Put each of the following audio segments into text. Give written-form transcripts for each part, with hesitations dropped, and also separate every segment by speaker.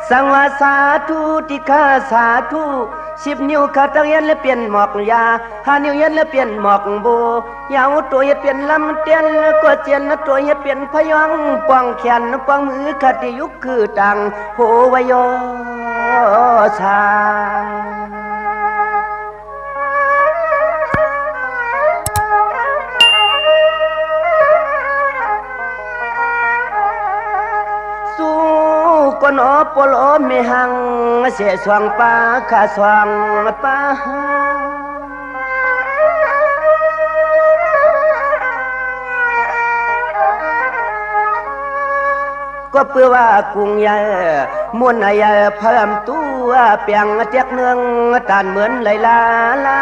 Speaker 1: สังวาสาธุติฆาสาธุ10 นิ้วขาตั้งยันและเปลี่ยนหมอกยา5 นิ้วยันและเปลี่ยนหมอกโบยาวตัวยันเปลี่ยนลำเตียนก็เจียนตัวยันเปลี่ยนพยองป้องแขนป้องมือคติยุคคือตังโหวโยชาก็นอปลอมีหังเสียสวงป้าข้าสวงป้าก็เพื่อว่ากุ้งใหญ่มุนใหญ่เพิ่มตัวเปียงเตียกเนืองตานเหมือนไหลลาลา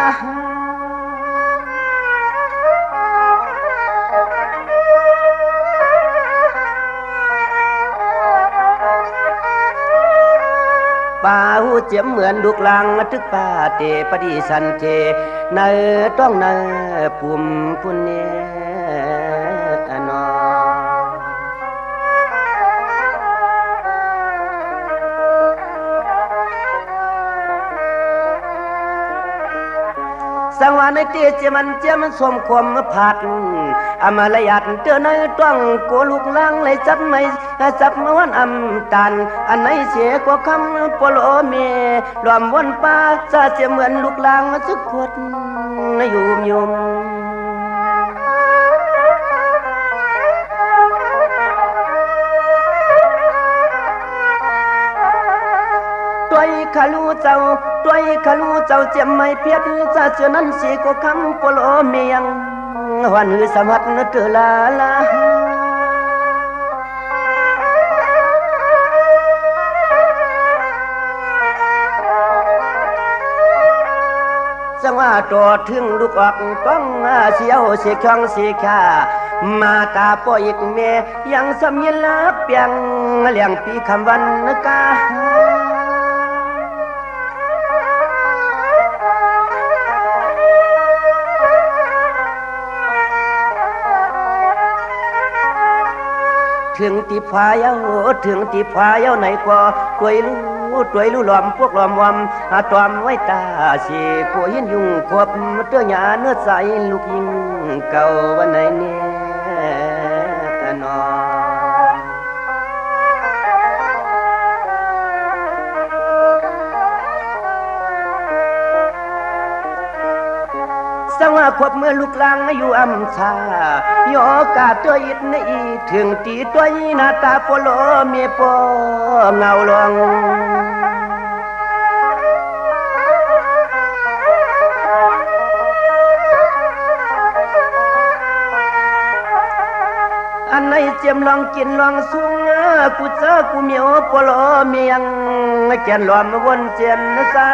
Speaker 1: ป่าหูเจียมเหมือนดุกลังทึกป่าเตปฏิสันเทเนต้องเนปุ่มปุ่นเนนอสังวานในเตเจมันเจมันสมความผัดอมาลยัดเตือนในต้องโกลูกลังเลยจับไม่จับมาวันอำตันอันไหนเสียกว่าคำปลอเมรวมวันป้าซาเสียเหมือนลูกลังสุขวดยุ่มยุ่มตัวขาลูเจ้าตัวขาลูเจ้าเจียมไม่เพียรซาเสียนั้นเสียกว่าคำปลอเมียงวันหือสมัดนเตลาลาสังว่าตัวถึงลูกออกต้องเสียวเสียช่องเสียขามาตาปอยอีกเมยังสำยินลับเปียงเลี้ยงปีคำวันกาถึงตีพายเอาถึงตีพายเอาไหนก็ตัวยรู้หลอมพวกหลอมวำตอมไว้ตาสีผู้ยินยุ่งคบเตื้อหยาเนื้อใสลูกยิงเก่าวันไหนเนี่ยนอสังว่าควบเมื่อลูกลางอยู่อำชายอกาตัวอิดในถึงตีตัวหน้าตาโปโลเมียปอเงาลงอันไหนเจียมลองกินลองสูงกูเจอกูเมียวโปโลเมียงแกนหลอมวนเจียนซา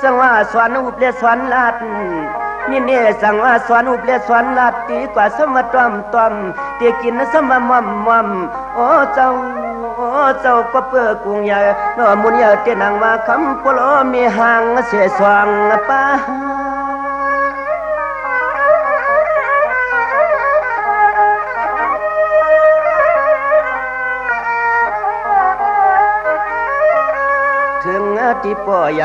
Speaker 1: สังว่าสวนอุปเลสวนลาดนี่เนี่ยสังว่าสวนอุปเลสวนลาดตีกว่าสมตอมเตียกินสมมอมโอ้เจ้าก็เปื้อกุ้งใหญ่เมื่อมุนใหญ่เตียนังว่าคำปลอมีหางเสียสว่างป้าที่ป่อย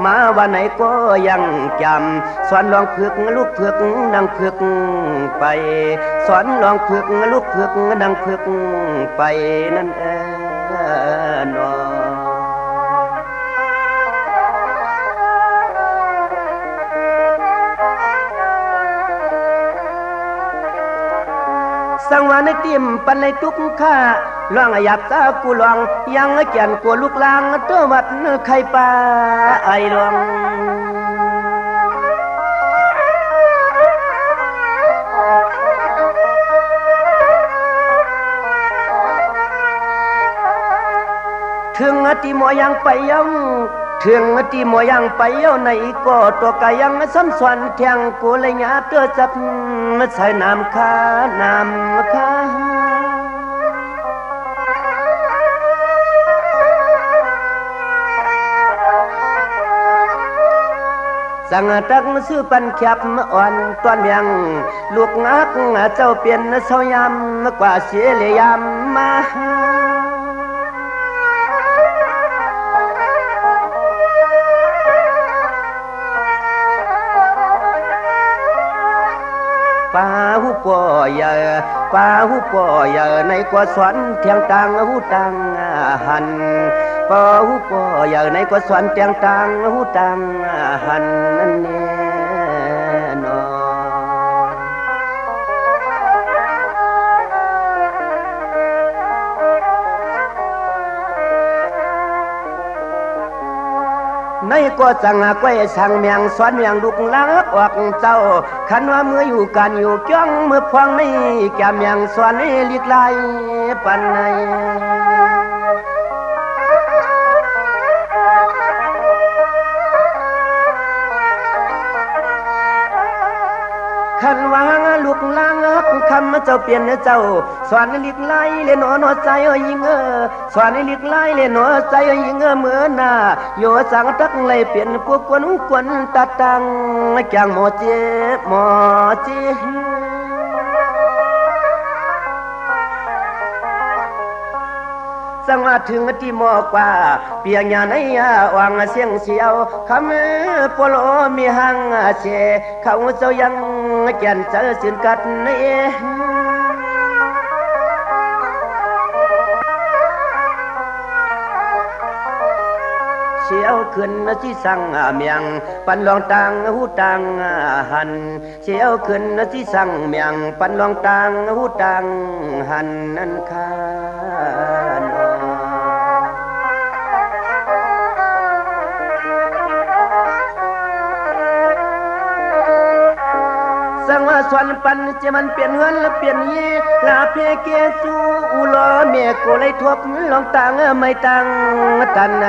Speaker 1: มาวันไหนก็ยังจำสอนลองฝึกลูกฝึกนั่งฝึกไปสอนลองฝึกลูกฝึกนั่งฝึกไปนั่นนอสังวานในติมปันในทุกข้าลองอยากตากูลองยังแก่นกูลูกลางเต้าวัดไข่ปลาไอลองถึงที่หมอยังไปยังถึงที่หมอยังไปเย้าในก็ตัวกายังซ้ำสวนแทงกูเลยหยาเตื้อจับใส่น้ำค้าส สังตักซื้อปันแคบอ่อนตอนยังลูกงักเจ้าเปลี่ยนเศร้ายำกว่าเสียเลยยำมาป้าหูป่อยป้าหูป่อยในกว่าสวนเทียงตังหูตังหันป้าหูป่อยในกว่าสวนเทียงตังหูตังหันนั่นแน่นอในก็จังก้อยสั่งเมียงสวนเมียงลูกลักออกเจ้าขันว่าเมื่ออยู่กันอยู่จ้องเมื่อพวงนี้แกเมียงสวนนี้ลิกไลปันในขันวางลูกลักคำเจ้าเปลี่ยนเจ้าสวนลิกไลเลนอนใจยิงสวนลิกไลเลนอใจยิงเหมือนน่ะโยสังตักเลยเปลี่ยนพวกกวนกวนตัดตังแกงหมอเจหมอเจสังว่าถึงที่หมอกว่าเปียงยาในวังเสียงเสียวคำปโลมีหังเชเขาเจ้ายังแก่นเจอสินกัดนี่เสียวขึ้นที่สั่งเมียงปันลองตังหูตังหันเสียวขึ้นที่สั่งเมียงปันลองตังหูตังหันนั่นค่ะสังว่าสวนปันจะมันเปลี่ยนเงินและเปลี่ยนยีลาเพเกจูอุลอเมียกูเลยทบลองตังไม่ตังตันใน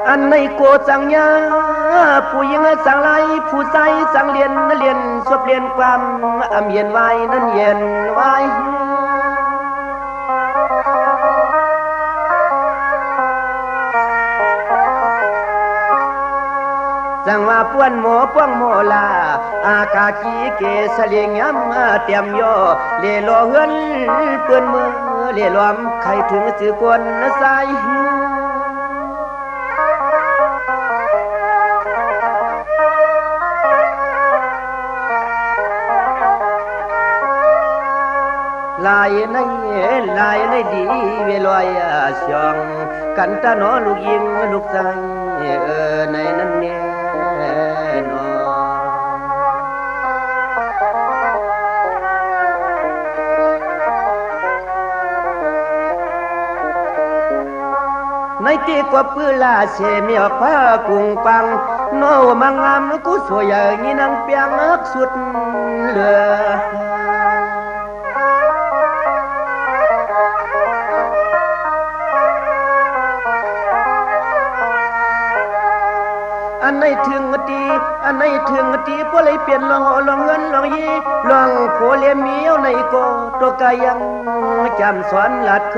Speaker 1: อันในโกจังยาผู้หญิงสังไลผู้ใจสังเรียนสวบเรียนความเย็นไว้นั่นเย็นไว้จังว่าป้วนหมอป้วงโมลาอากาขีเกสเลียงย้ำเตรียมย่อเล่ล่อเฮือนเปื้อนมือเล่ล้อมใครถึงสื่อกวนสายลายในดีเวลอยช่องกันตาหนอลูกยิงลูกใจในนั้นแน่นอในที่กว่าปื้อลาเสมีออกผ้ากุ้งปังโนมังงามกูสวยอย่างนี้นางเปียงสุดเหลืออันไหนถึงตีพวกเลยเปลี่ยนลองเงินลองยีลองโผเลียมีเอาในโกตัวกายังจำสอนหลัดเค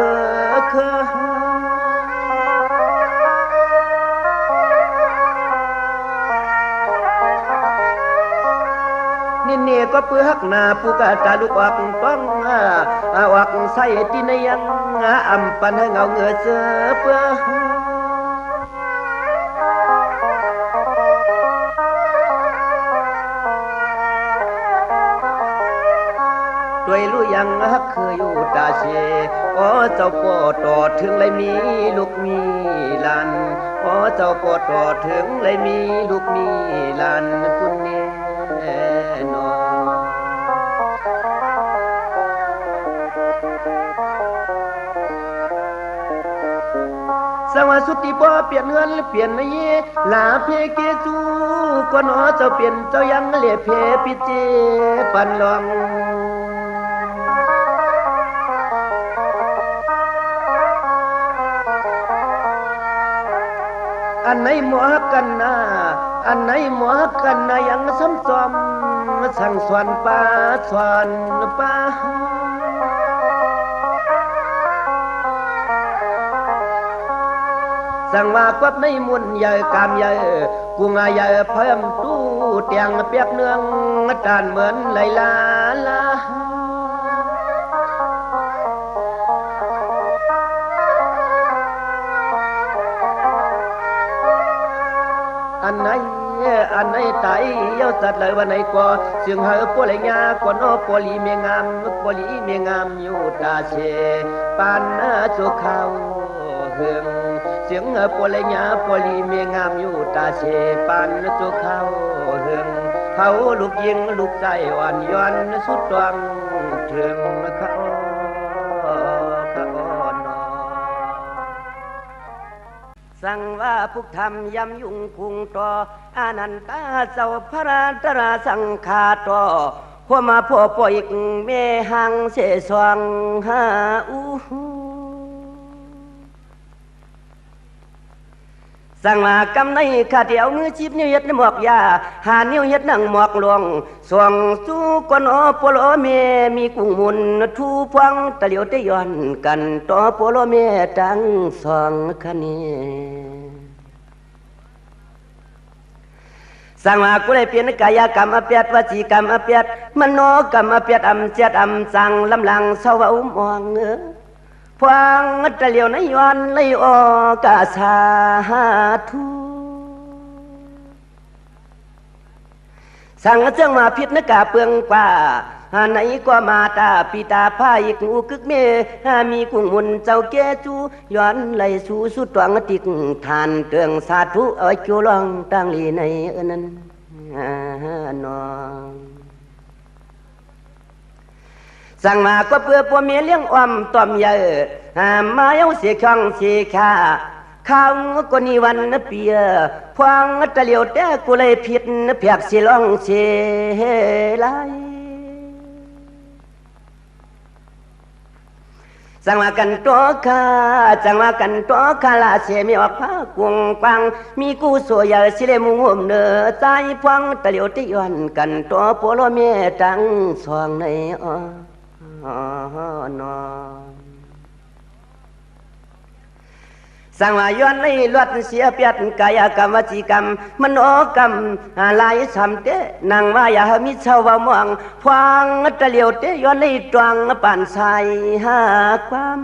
Speaker 1: นี่ก็เปื้อหักหน้าผู้กาตาลูกออกป้องออกใส่ที่ในยังอำปันให้เงาเงือเสือเปื้อด้วยรู้ยังฮักเคยอยู่ตาเชอ๋อเจ้าป่อต่อถึงเลยมีลูกมีหลานอ๋อเจ้าป่อต่อถึงเลยมีลูกมีหลานพุ่นแน่นอสวัสดีบ่เปลี่ยนเงินเปลี่ยนในลาเพเกจูก็นอเจ้าเปลี่ยนเจ้ายังเล่เพปิเจปันลองอันไหนหมอกันนะยังซ้ำซ้อมสั่งสวนป่าสวนป่า สั่งว่าควบในมุนใหญ่กามใหญ่กุงใหญ่เพิ่มตู้เตียงเปียกเนืองจานเหมือนไหลลาลาอันไหนไตเยาสัตว์เลยวันไหนก็เสียงเหอปวลยาก่อนโอปลีเมียงามปลีเมียงามอยู่ตาเชปานสุเขาเฮืองเสียงเหอปวลยาปลีเมียงามอยู่ตาเชปานสุเขาเฮืองเขาลูกยิงลูกใจอ่อนย้อนสุดตวงเทืองเขาสั่งว่าพุกธรรมยำยุ่งคุงต่ออานันตาเจ้าพระราตราสังฆาต่อพวมาพ่อปอยกเมหังเสสวงหาอูสั่งว่ากำในข้าเดียวมือจีบนิ้วเย็ดหมอกยาหานิ้วเย็ดนั่งหมอกหลวงสวงสู้กวนอปโลเมมีกุ้งมุนทูพวงตะเหลียวตะย้อนกันต่อปโลเมจังสองคะเนสั่งว่ากูได้เปลี่ยนกายกรรมอเปียดวจีกรรมอเปียดมโนกรรมอเปียดอำเจียดอำสั่งลำลังเศร้าว่าอุ้มมองพวงตะเหลียวในย้อนเลยออกาสาธุสั่งเจ้ามาพิษนกาเปลืองป่าไหนก็มาตาปีตาพาอีกหูกึกเมมีกุ้งมุนเจ้าแก่จูย้อนไหลสู่สุดตวงติกทานเตืองสาธุเอาจูลองตั้งลีในนั้นนองสั่งมาก็เพื่อพวกเมียเลี้ยงอ้อมต้มเยอะมาเย้าเสียช่องเสียขาข้าวก็นี่วันเปียพวงตะเหลียวแต่กูเลยผิดเพียกสิลองเสียไหลสั่งมากันตัวข้าสั่งมากันตัวข้าลาเสียมีออกผ้ากวงปังมีกูสวยสิเลมุงห่มเนื้อใจพวงตะเหลียวตะย้อนกันตัวโปโลเมียจังสวงในนอสั่งว่าย้อนในลวดเสียเปียดกายกรรมวจีกรรมมโนกรรมลายสำเตนางว่าอย่ามิเช่าว่ามองฟางตะเหลียวเตย้อนในตวงป่านใสหาความ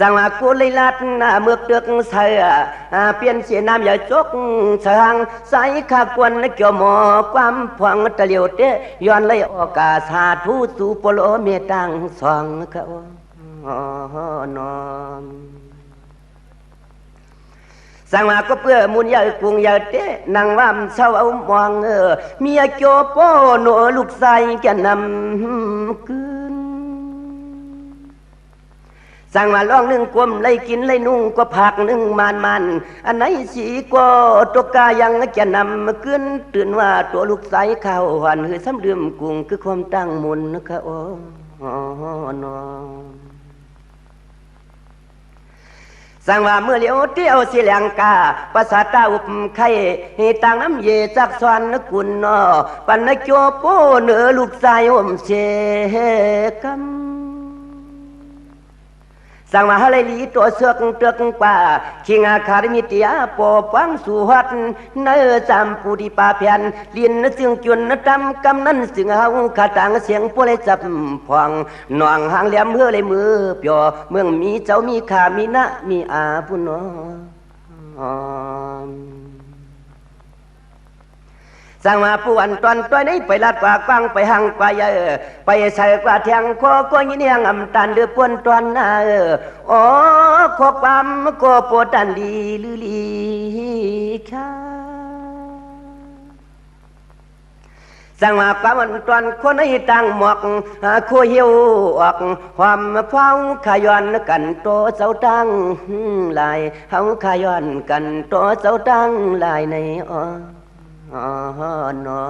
Speaker 1: สั่งว่ากูเลยลัดเมือกเดือกเสือเปลี่ยนเสียน้ำอย่าจกเสืองใส่ข้ากวนเกี่ยวหมอความพวงตะเหลียวเตย้อนเลยออกาสาธุสู่ปโลเมตังสองเขานอมสั่งมาก็เพื่อมุนยากุงยาเตนางว่ามเศร้าเอามองเมียโจโป้หนูลูกใส่แกนำคืนสั่งมาล่องนึ่งกลมเลยกินเลยนุ่งก็ผักนึ่งมันอันไหนสีก็ตกกายังแกนำคืนตื่นว่าตัวลูกใส่ข้าวหันหือซ้ำเดือมกุงคือความตั้งมุนนะคะโอ้นอสั่งว่าเมื่อเลี้ยวเที่ยวสิแลงกาภาษาตาอุปไข่ต่างน้ำเยจักสวรรค์กุลนอปันโจโปเนื้อลูกชายอมเชกัมสั่งมาให้ลีตัวเสือกเตือกป่าขิงอาคาริมิตยาปอปังสุหัดเนื้อจำปูดิปาเพียนเลียนเสียงจวนดำกำนั้นเสียงเฮาขาต่างเสียงพวกเลยจับพองหน่วงหางเหลี่ยมเพื่อเลยมือเปียวเมืองมีเจ้ามีขามีนะมีอาพุนสั่งมาผู้อันตอนตัวนี้ไปลัดกว่ากว้างไปหังกว่าเยอะไปใส่กว่าเทียงคอก็ยินยังอำตันเดือปวนตอนน่ะโอ้ขอปั๊มก็ปวดตันลีลือลีค่ะ สั่งมาปะมันตอนคนให้ตั้งหมอกคู่หิวออกความเฝ้าขย้อนกันโตเจ้าตั้งลายเฮาขย้อนกันโตเจ้าตั้งลายในนอ